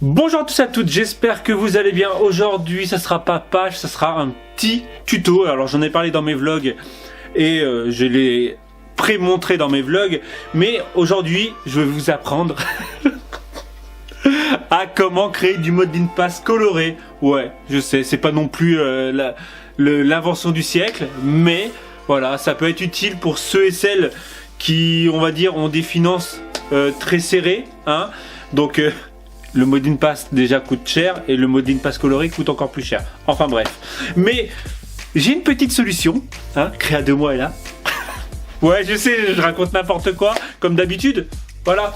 Bonjour à tous et à toutes, j'espère que vous allez bien. Aujourd'hui ça sera pas page, ça sera un petit tuto. Alors j'en ai parlé dans mes vlogs et je l'ai pré-montré dans mes vlogs. Mais aujourd'hui je vais vous apprendre à comment créer du Modline Pass coloré. Ouais, je sais, c'est pas non plus l'invention du siècle, mais voilà, ça peut être utile pour ceux et celles qui, on va dire, ont des finances très serrées, hein. Donc le Modline Pass déjà coûte cher et le Modline Pass coloré coûte encore plus cher. Enfin bref. Mais j'ai une petite solution. Hein, Créa de moi est là. Ouais, je sais, je raconte n'importe quoi, comme d'habitude. Voilà.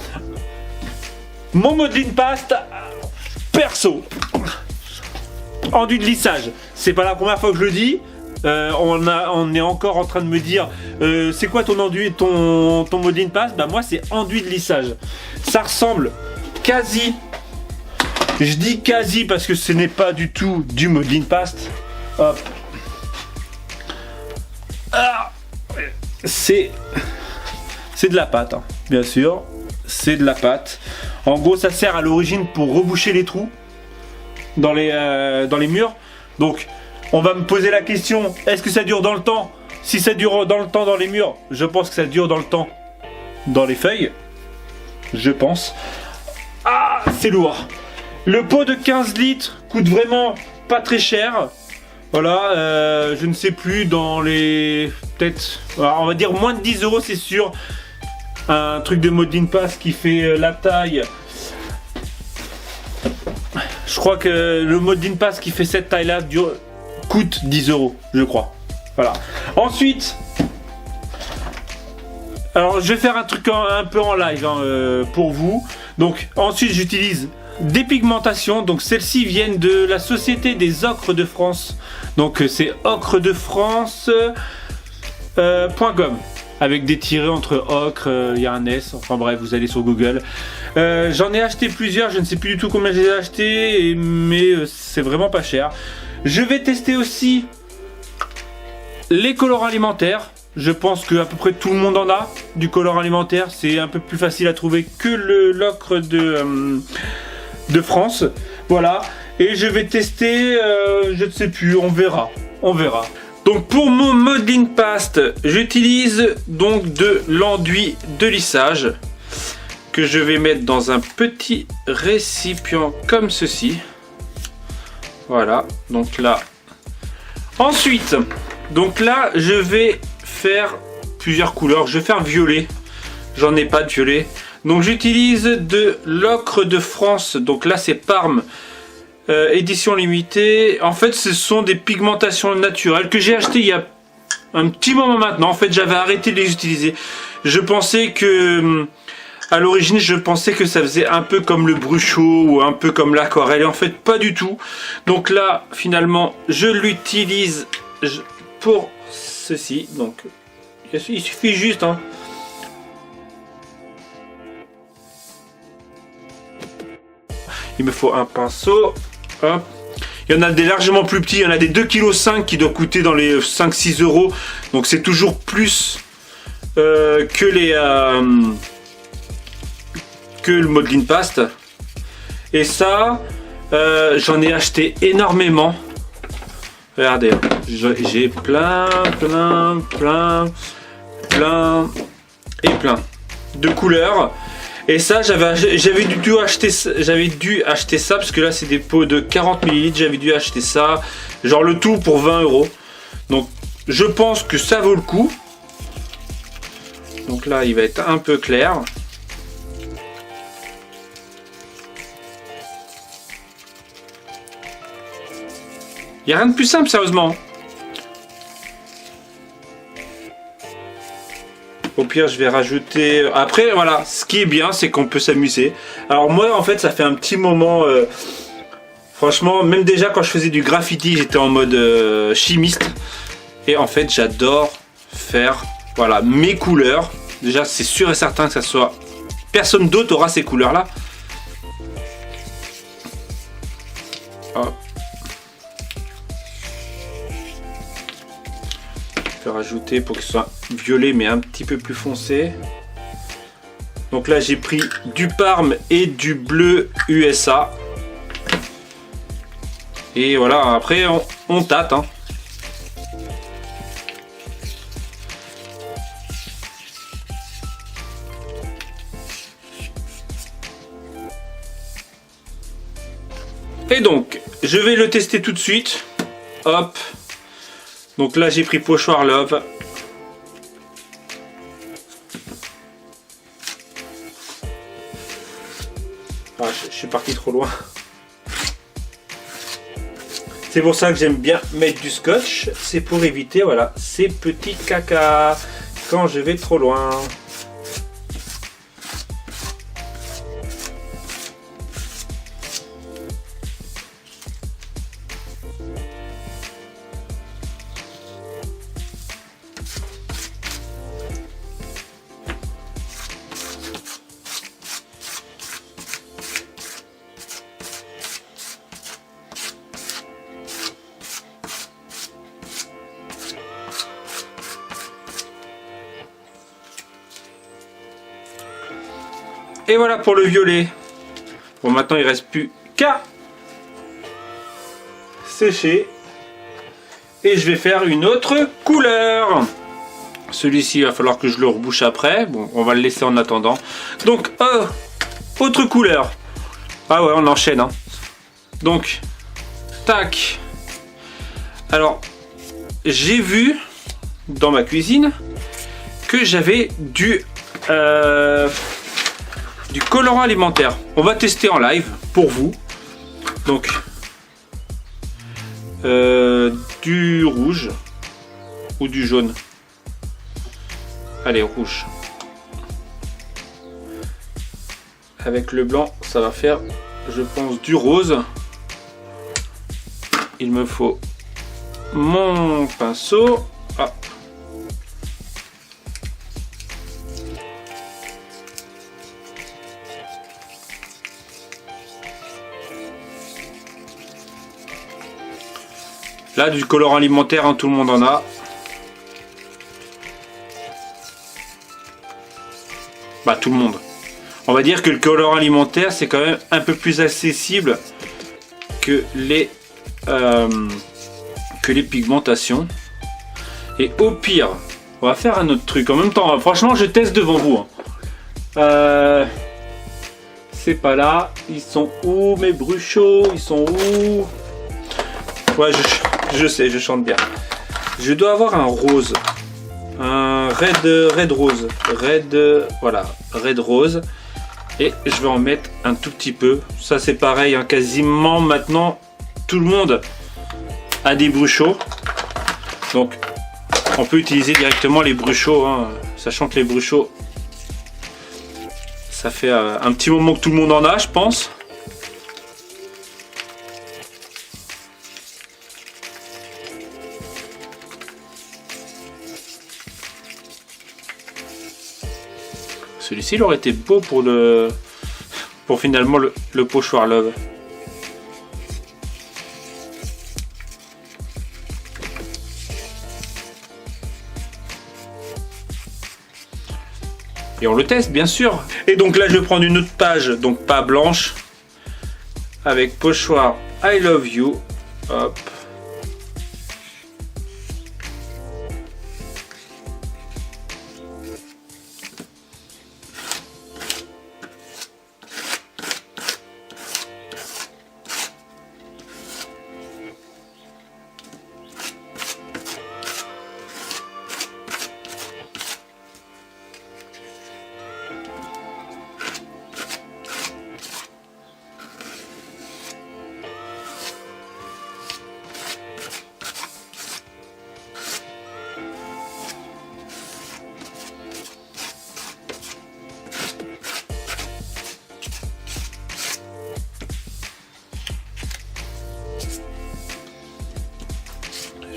Mon Modline Pass perso. Enduit de lissage. C'est pas la première fois que je le dis. On est encore en train de me dire c'est quoi ton enduit, ton Modline Pass? Bah moi c'est enduit de lissage. Ça ressemble quasi. Je dis quasi parce que ce n'est pas du tout du Modline Pass. Hop. Ah, c'est de la pâte, hein, bien sûr. C'est de la pâte. En gros, ça sert à l'origine pour reboucher les trous dans les murs. Donc, on va me poser la question, est-ce que ça dure dans le temps? Si ça dure dans le temps dans les murs, je pense que ça dure dans le temps dans les feuilles. Je pense. Ah, c'est lourd. Le pot de 15 litres coûte vraiment pas très cher. Voilà, je ne sais plus, dans les... peut-être... on va dire moins de 10 € c'est sûr. Un truc de Modline Pass qui fait la taille... Je crois que le Modline Pass qui fait cette taille-là coûte 10 €, je crois. Voilà. Ensuite... Alors, je vais faire un truc un peu en live hein, pour vous. Donc, ensuite, j'utilise... des pigmentations, donc celles-ci viennent de la Société des Ocres de France. Donc c'est ocredefrance.com avec des tirets entre ocre, il y a un S, enfin bref, vous allez sur Google. J'en ai acheté plusieurs, je ne sais plus du tout combien je les ai achetés, mais c'est vraiment pas cher. Je vais tester aussi les colorants alimentaires. Je pense que à peu près tout le monde en a du colorant alimentaire, c'est un peu plus facile à trouver que l'ocre de France, voilà. Et je vais tester, je ne sais plus, on verra. Donc pour mon Modline Pass, j'utilise donc de l'enduit de lissage que je vais mettre dans un petit récipient comme ceci. Voilà, donc là. Ensuite, donc là, je vais faire plusieurs couleurs. Je vais faire violet. J'en ai pas de violet. Donc j'utilise de l'ocre de France, donc là c'est Parme, édition limitée. En fait ce sont des pigmentations naturelles que j'ai acheté il y a un petit moment maintenant. En fait j'avais arrêté de les utiliser. Je pensais que, à l'origine je pensais que ça faisait un peu comme le bruchot ou un peu comme l'aquarelle. Et en fait pas du tout. Donc là finalement je l'utilise pour ceci. Donc il suffit juste... hein, il me faut un pinceau. Hop. Il y en a des largement plus petits. Il y en a des 2,5 kg qui doivent coûter dans les 5-6 €. Donc c'est toujours plus que le Modline Pass. Et ça, j'en ai acheté énormément. Regardez, j'ai plein de couleurs. Et ça, j'avais dû acheter ça parce que là c'est des pots de 40 ml. J'avais dû acheter ça, genre le tout pour 20 €. Donc je pense que ça vaut le coup. Donc là il va être un peu clair. Il n'y a rien de plus simple sérieusement. Au pire je vais rajouter... Après voilà, ce qui est bien c'est qu'on peut s'amuser. Alors moi en fait ça fait un petit moment... franchement même déjà quand je faisais du graffiti j'étais en mode chimiste. Et en fait j'adore faire voilà, mes couleurs. Déjà c'est sûr et certain que ça soit... personne d'autre aura ces couleurs là. Hop. Rajouter pour que ce soit violet mais un petit peu plus foncé. Donc là j'ai pris du Parme et du bleu USA. Et voilà, après on tâte. Hein. Et donc, je vais le tester tout de suite. Hop. Donc là, j'ai pris Pochoir Love. Ah, je suis parti trop loin. C'est pour ça que j'aime bien mettre du scotch. C'est pour éviter, voilà, ces petits caca quand je vais trop loin. Et voilà pour le violet. Bon, maintenant il reste plus qu'à sécher. Et je vais faire une autre couleur. Celui-ci, il va falloir que je le rebouche après. Bon, on va le laisser en attendant. Donc, autre couleur. Ah ouais, on enchaîne. Hein. Donc, tac. Alors, j'ai vu dans ma cuisine que j'avais du colorant alimentaire. On va tester en live pour vous. Donc du rouge ou du jaune. Allez, rouge. Avec le blanc, ça va faire, je pense, du rose. Il me faut mon pinceau. Ah. Là, du colorant alimentaire, hein, tout le monde en a. Bah, tout le monde. On va dire que le colorant alimentaire, c'est quand même un peu plus accessible que les pigmentations. Et au pire, on va faire un autre truc. En même temps, franchement, je teste devant vous. Hein. C'est pas là. Ils sont où mes bruchots? Ils sont où? Ouais, je sais, je chante bien. Je dois avoir un rose. Un red rose. Voilà, red rose. Et je vais en mettre un tout petit peu. Ça, c'est pareil, hein, quasiment maintenant, tout le monde a des bruchots. Donc, on peut utiliser directement les bruchots, hein, sachant que les bruchots, ça fait un petit moment que tout le monde en a, je pense. Celui-ci, il aurait été beau pour finalement le Pochoir Love. Et on le teste, bien sûr. Et donc là, je vais prendre une autre page, donc pas blanche, avec Pochoir I Love You. Hop.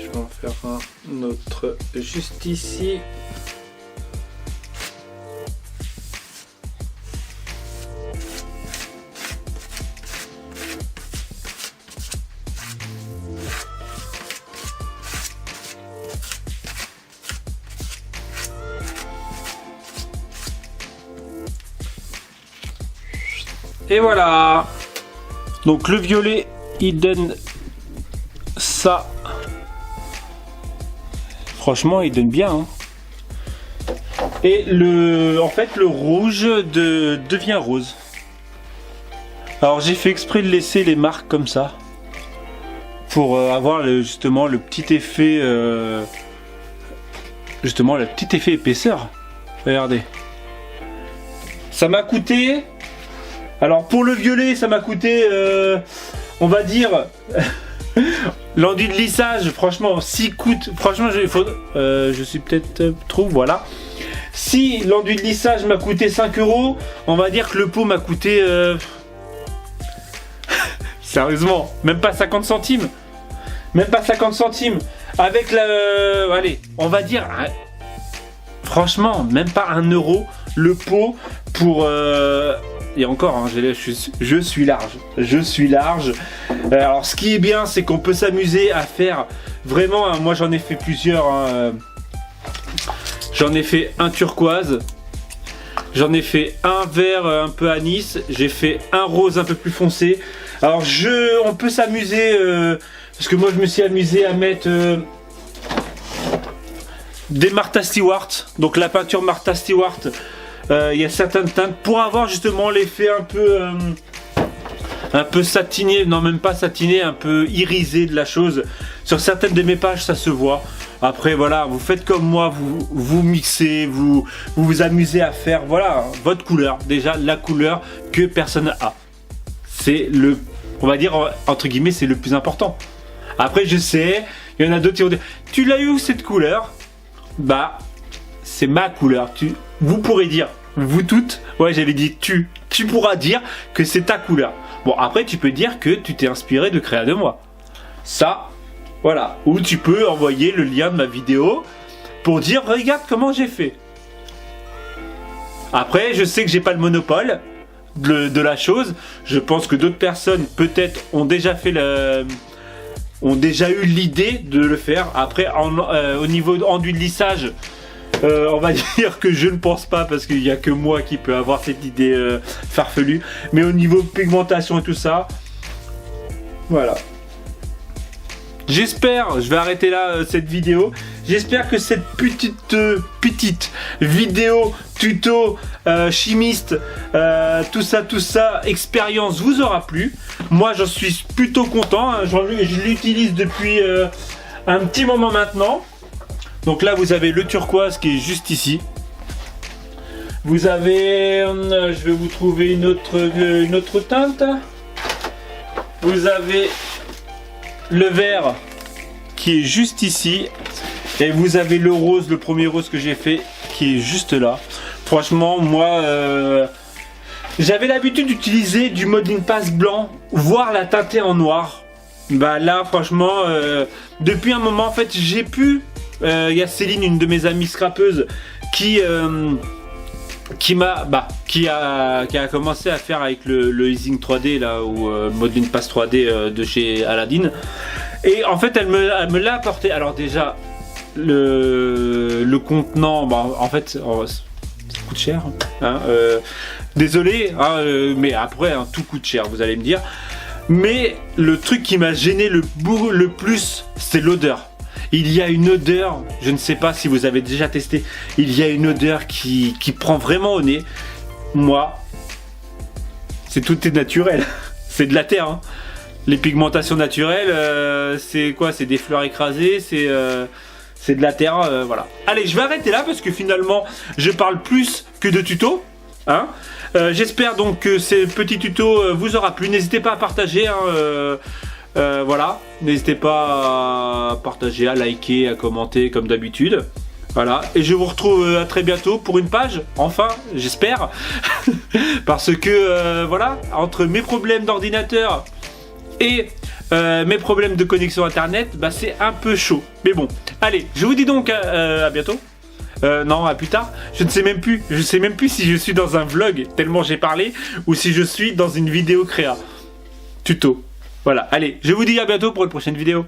Je vais en faire un autre juste ici. Et voilà. Donc le violet, il donne ça. Franchement, il donne bien. Hein. Et en fait, le rouge devient rose. Alors j'ai fait exprès de laisser les marques comme ça. Pour avoir justement le petit effet... justement, le petit effet épaisseur. Regardez. Ça m'a coûté... Alors pour le violet, ça m'a coûté... on va dire... l'enduit de lissage, franchement, si coûte... Franchement, je suis peut-être trop... Voilà. Si l'enduit de lissage m'a coûté 5 €, on va dire que le pot m'a coûté... Sérieusement, même pas 50 centimes. Même pas 50 centimes. Avec la... allez, on va dire... franchement, même pas 1 € le pot pour... et encore, hein, je suis large. Je suis large. Alors, ce qui est bien, c'est qu'on peut s'amuser à faire... Vraiment, hein, moi j'en ai fait plusieurs. Hein, j'en ai fait un turquoise. J'en ai fait un vert un peu anis. J'ai fait un rose un peu plus foncé. Alors on peut s'amuser parce que moi je me suis amusé à mettre des Martha Stewart. Donc la peinture Martha Stewart. Il y a certaines teintes pour avoir justement l'effet un peu satiné. Non, même pas satiné, un peu irisé de la chose. Sur certaines de mes pages ça se voit. Après voilà, vous faites comme moi, vous mixez, vous amusez à faire voilà votre couleur. Déjà la couleur que personne a. C'est on va dire entre guillemets, c'est le plus important. Après je sais, il y en a d'autres qui vont dire, tu l'as eu où cette couleur? Bah, c'est ma couleur. Vous pourrez dire, vous toutes, ouais j'avais dit tu pourras dire que c'est ta couleur. Bon après tu peux dire que tu t'es inspiré de Créa de moi. Ça, voilà. Ou tu peux envoyer le lien de ma vidéo pour dire regarde comment j'ai fait. Après je sais que j'ai pas le monopole de la chose. Je pense que d'autres personnes peut-être ont déjà eu l'idée de le faire. Après au niveau enduit de lissage, on va dire que je ne pense pas parce qu'il n'y a que moi qui peut avoir cette idée farfelue. Mais au niveau pigmentation et tout ça, voilà. J'espère, je vais arrêter là cette vidéo. J'espère que cette petite vidéo tuto chimiste, tout ça, expérience vous aura plu. Moi j'en suis plutôt content, hein. Je l'utilise depuis un petit moment maintenant. Donc là vous avez le turquoise qui est juste ici. Vous avez, je vais vous trouver une autre teinte. Vous avez le vert qui est juste ici. Et vous avez le rose, le premier rose que j'ai fait qui est juste là. Franchement moi j'avais l'habitude d'utiliser du Modeling Pass blanc, voire la teinter en noir. Bah là franchement depuis un moment en fait j'ai pu, il y a Céline, une de mes amies scrapeuses qui a commencé à faire avec le Easing 3D là, ou Modeling Pass 3D de chez Aladdin. Et en fait elle me l'a apporté. Alors déjà le contenant, bah, en fait ça coûte cher hein, désolé hein, mais après hein, tout coûte cher, vous allez me dire. Mais le truc qui m'a gêné le plus, c'est l'odeur. Il y a une odeur, je ne sais pas si vous avez déjà testé, il y a une odeur qui prend vraiment au nez. Moi, tout est naturel, c'est de la terre. Hein. Les pigmentations naturelles, c'est quoi? C'est des fleurs écrasées, c'est de la terre, voilà. Allez, je vais arrêter là parce que finalement, je parle plus que de tuto. Hein. J'espère donc que ces petits tutos vous aura plu. N'hésitez pas à partager. Hein, voilà, n'hésitez pas à partager, à liker, à commenter comme d'habitude. Voilà, et je vous retrouve à très bientôt pour une page, enfin, j'espère. Parce que voilà, entre mes problèmes d'ordinateur et mes problèmes de connexion internet, bah, c'est un peu chaud. Mais bon, allez, je vous dis donc à bientôt. Non, à plus tard. Je ne sais même plus. Je sais même plus si je suis dans un vlog tellement j'ai parlé ou si je suis dans une vidéo créa tuto. Voilà, allez, je vous dis à bientôt pour une prochaine vidéo.